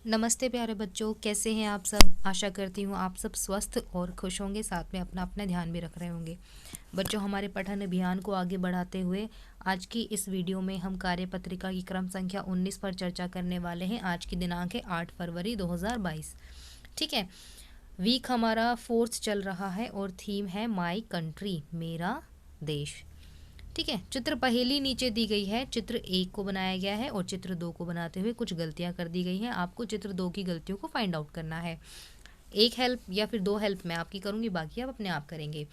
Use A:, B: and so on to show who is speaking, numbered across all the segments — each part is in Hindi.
A: नमस्ते प्यारे बच्चों, कैसे हैं आप सब। आशा करती हूँ आप सब स्वस्थ और खुश होंगे, साथ में अपना अपना ध्यान भी रख रहे होंगे। बच्चों, हमारे पठन अभियान को आगे बढ़ाते हुए आज की इस वीडियो में हम कार्यपत्रिका की क्रम संख्या 19 पर चर्चा करने वाले हैं। आज की दिनांक है 8 फरवरी 2022। ठीक है, वीक हमारा फोर्थ चल रहा है और थीम है माई कंट्री, मेरा देश। ठीक है, चित्र पहेली नीचे दी गई है। चित्र 1 को बनाया गया है और चित्र 2 को बनाते हुए कुछ गलतियां कर दी गई हैं। आपको चित्र 2 की गलतियों को फाइंड आउट करना है। एक हेल्प या फिर 2 हेल्प मैं आपकी करूंगी, बाकी आप अपने आप करेंगे।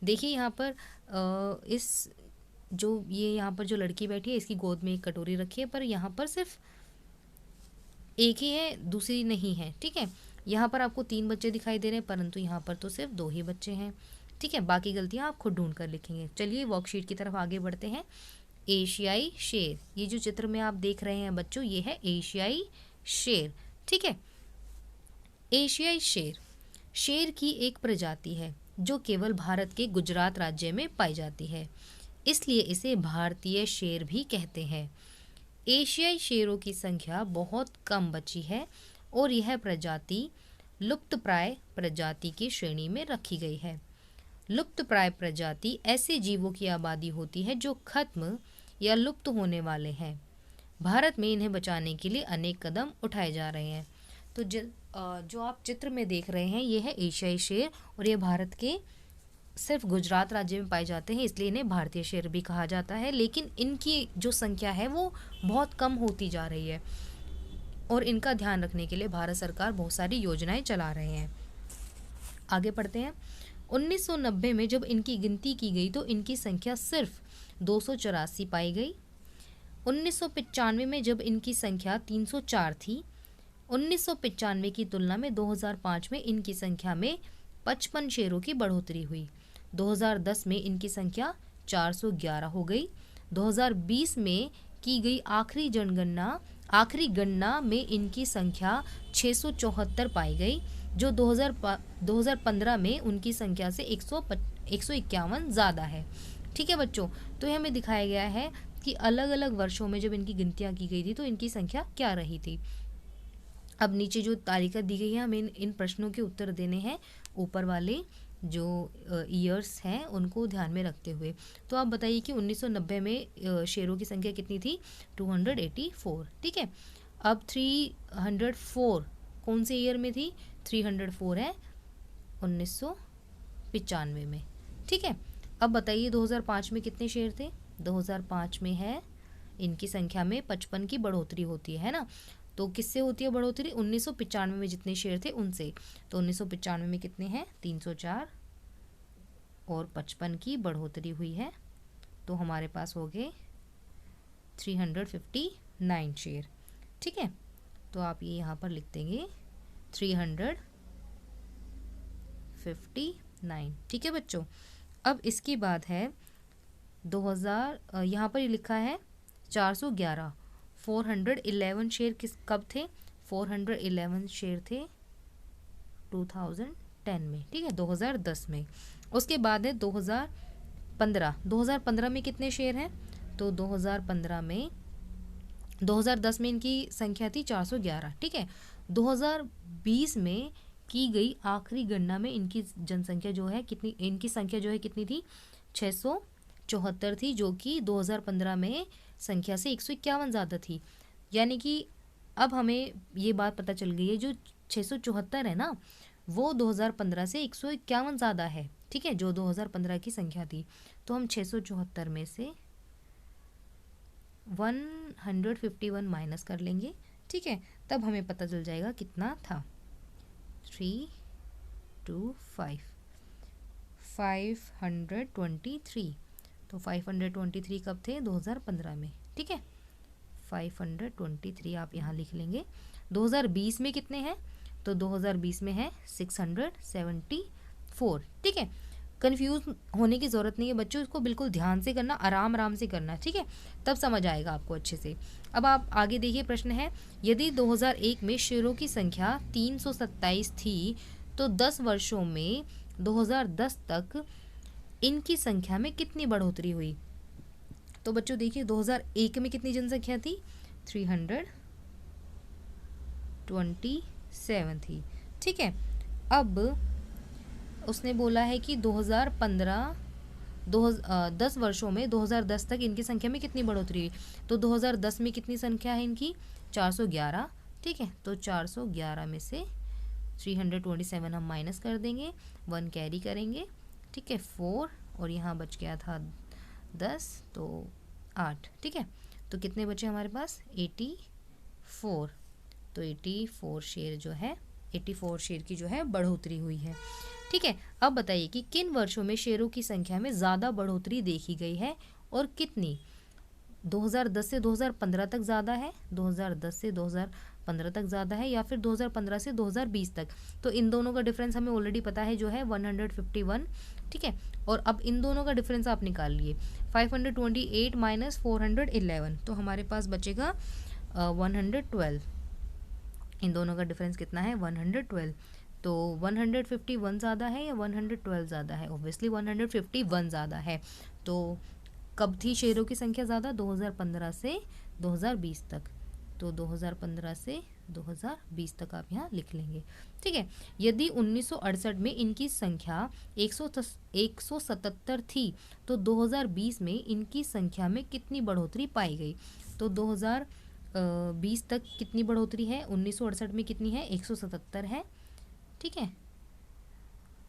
A: देखिए यहाँ पर इस जो ये यहाँ पर जो लड़की बैठी है, इसकी गोद में एक कटोरी रखी है, पर यहाँ पर सिर्फ एक ही है, दूसरी नहीं है। ठीक है, यहाँ पर आपको 3 बच्चे दिखाई दे रहे हैं, परंतु यहाँ पर तो सिर्फ 2 ही बच्चे हैं। ठीक है, बाकी गलतियाँ आप खुद ढूंढ कर लिखेंगे। चलिए वर्कशीट की तरफ आगे बढ़ते हैं। एशियाई शेर, ये जो चित्र में आप देख रहे हैं बच्चों, ये है एशियाई शेर। ठीक है, एशियाई शेर शेर की एक प्रजाति है जो केवल भारत के गुजरात राज्य में पाई जाती है, इसलिए इसे भारतीय शेर भी कहते हैं। एशियाई शेरों की संख्या बहुत कम बची है और यह प्रजाति लुप्तप्राय प्रजाति की श्रेणी में रखी गई है। लुप्तप्राय प्रजाति ऐसे जीवों की आबादी होती है जो खत्म या लुप्त होने वाले हैं। भारत में इन्हें बचाने के लिए अनेक कदम उठाए जा रहे हैं। तो जो आप चित्र में देख रहे हैं, ये है एशियाई शेर और ये भारत के सिर्फ गुजरात राज्य में पाए जाते हैं, इसलिए इन्हें भारतीय शेर भी कहा जाता है। लेकिन इनकी जो संख्या है वो बहुत कम होती जा रही है और इनका ध्यान रखने के लिए भारत सरकार बहुत सारी योजनाएं चला रहे हैं। आगे पढ़ते हैं। 1990 में जब इनकी गिनती की गई तो इनकी संख्या सिर्फ 284 पाई गई। 1995 में जब इनकी संख्या 304 थी। 1995 की तुलना में 2005 में इनकी संख्या में 55 शेरों की बढ़ोतरी हुई। 2010 में इनकी संख्या 411 हो गई। 2020 में की गई आखिरी गणना में इनकी संख्या 674 पाई गई, जो 2015 में उनकी संख्या से 151 ज़्यादा है। ठीक है बच्चों, तो ये हमें दिखाया गया है कि अलग अलग वर्षों में जब इनकी गिनतियाँ की गई थी तो इनकी संख्या क्या रही थी। अब नीचे जो तालिका दी गई है, हमें इन प्रश्नों के उत्तर देने हैं, ऊपर वाले जो ईयर्स हैं उनको ध्यान में रखते हुए। तो आप बताइए कि 1990 में शेरों की संख्या कितनी थी? 284। ठीक है, अब 304 कौन से ईयर में थी? 304 है 1995 में। ठीक है, अब बताइए 2005 में कितने शेर थे? 2005 में है इनकी संख्या में 55 की बढ़ोतरी होती है ना। तो किससे होती है बढ़ोतरी? 1995 में जितने शेर थे उनसे। तो 1995 में कितने हैं? 304 और 55 की बढ़ोतरी हुई है, तो हमारे पास हो गए 359 शेर। ठीक है, तो आप ये यहाँ पर लिख देंगे 359। ठीक है बच्चों, अब इसके बाद है 2000, यहाँ पर ये लिखा है 411। 411 शेर कब थे? 411 शेर थे 2010 में। ठीक है, 2010 में। उसके बाद है 2015। 2015 में कितने शेर हैं? तो 2010 में इनकी संख्या थी 411। ठीक है, 2020 में की गई आखिरी गणना में इनकी जनसंख्या जो है कितनी, इनकी संख्या जो है कितनी थी? 674 थी, जो कि 2015 में संख्या से 151 ज़्यादा थी। यानी कि अब हमें ये बात पता चल गई है, जो 674 है ना, वो 2015 से 151 ज़्यादा है। ठीक है, जो 2015 की संख्या थी। तो हम 674 में से 151 माइनस कर लेंगे। ठीक है, तब हमें पता चल जाएगा कितना था। 325 523। तो 523 कब थे? 2015 में। ठीक है, 523 आप यहाँ लिख लेंगे। 2020 में कितने हैं? तो 2020 में है 674। ठीक है, कंफ्यूज होने की ज़रूरत नहीं है बच्चों, इसको बिल्कुल ध्यान से करना, आराम आराम से करना। ठीक है, तब समझ आएगा आपको अच्छे से। अब आप आगे देखिए, प्रश्न है यदि 2001 में शेरों की संख्या 327 थी तो 10 वर्षों में 2010 तक इनकी संख्या में कितनी बढ़ोतरी हुई? तो बच्चों देखिए 2001 में कितनी जनसंख्या थी? 300 27 थी। ठीक है, अब उसने बोला है कि 10 वर्षों में 2010 तक इनकी संख्या में कितनी बढ़ोतरी हुई। तो 2010 में कितनी संख्या है इनकी, 411। ठीक है, तो 411 में से 327 हम माइनस कर देंगे, 1 कैरी करेंगे। ठीक है, 4 और यहाँ बच गया था 10, तो 8। ठीक है, तो कितने बचे हमारे पास, 84। तो 84 शेयर जो है, 84 शेयर की जो है बढ़ोतरी हुई है। ठीक है, अब बताइए कि किन वर्षों में शेयरों की संख्या में ज़्यादा बढ़ोतरी देखी गई है और कितनी। 2010 से 2015 तक ज़्यादा है, 2010 से 2015 तक ज़्यादा है, या फिर 2015 से 2020 तक। तो इन दोनों का डिफरेंस हमें ऑलरेडी पता है, जो है 151। ठीक है, और अब इन दोनों का डिफरेंस आप निकाल लिए, 528 माइनस 411, तो हमारे पास बचेगा 112। इन दोनों का डिफरेंस कितना है, 112। तो 151 ज़्यादा है या 112 ज़्यादा है, ऑब्वियसली 151 ज़्यादा है। तो कब थी शेयरों की संख्या ज़्यादा, 2015 से 2020 तक। तो 2015 से 2020 तक आप यहाँ लिख लेंगे। ठीक है, यदि 1968 में इनकी संख्या 177 थी, तो 2020 में इनकी संख्या में कितनी बढ़ोतरी पाई गई। तो 2020 तक कितनी बढ़ोतरी है, 1968 में कितनी है, 177 है। ठीक है,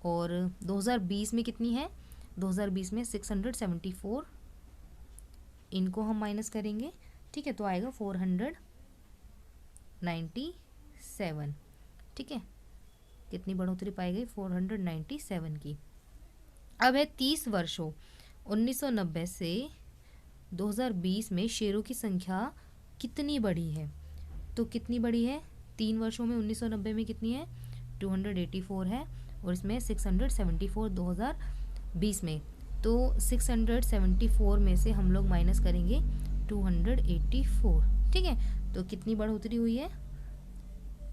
A: और 2020 में कितनी है, 2020 में 674, इनको हम माइनस करेंगे। ठीक है, तो आएगा 497। ठीक है, कितनी बढ़ोतरी पाई गई, 497 की। अब है 30 वर्षों, 1990 से 2020 में शेयरों की संख्या कितनी बढ़ी है। तो कितनी बढ़ी है, 3 वर्षों में 1990 में कितनी है, 284 है, और इसमें 674 2020 में। तो 674 में से हम लोग माइनस करेंगे 284। ठीक है, तो कितनी बढ़ोतरी हुई है,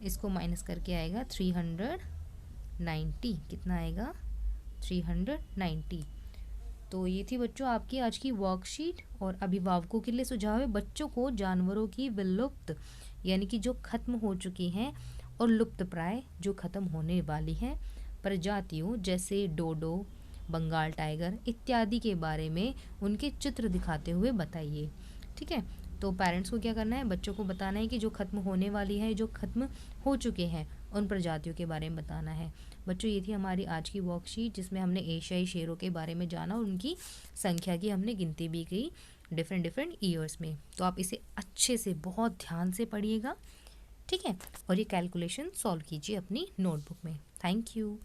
A: इसको माइनस करके आएगा 390। कितना आएगा, 390। तो ये थी बच्चों आपकी आज की वर्कशीट। और अभिभावकों के लिए सुझाव है, बच्चों को जानवरों की विलुप्त यानी कि जो खत्म हो चुकी हैं और लुप्तप्राय जो खत्म होने वाली हैं प्रजातियों, जैसे डोडो, बंगाल टाइगर इत्यादि के बारे में उनके चित्र दिखाते हुए बताइए। ठीक है, तो पेरेंट्स को क्या करना है, बच्चों को बताना है कि जो खत्म होने वाली है, जो खत्म हो चुके हैं, उन प्रजातियों के बारे में बताना है। बच्चों, ये थी हमारी आज की वर्कशीट, जिसमें हमने एशियाई शेरों के बारे में जाना और उनकी संख्या की हमने गिनती भी की डिफरेंट ईयर्स में। तो आप इसे अच्छे से बहुत ध्यान से पढ़िएगा। ठीक है, और ये कैलकुलेशन सॉल्व कीजिए अपनी नोटबुक में। Thank you.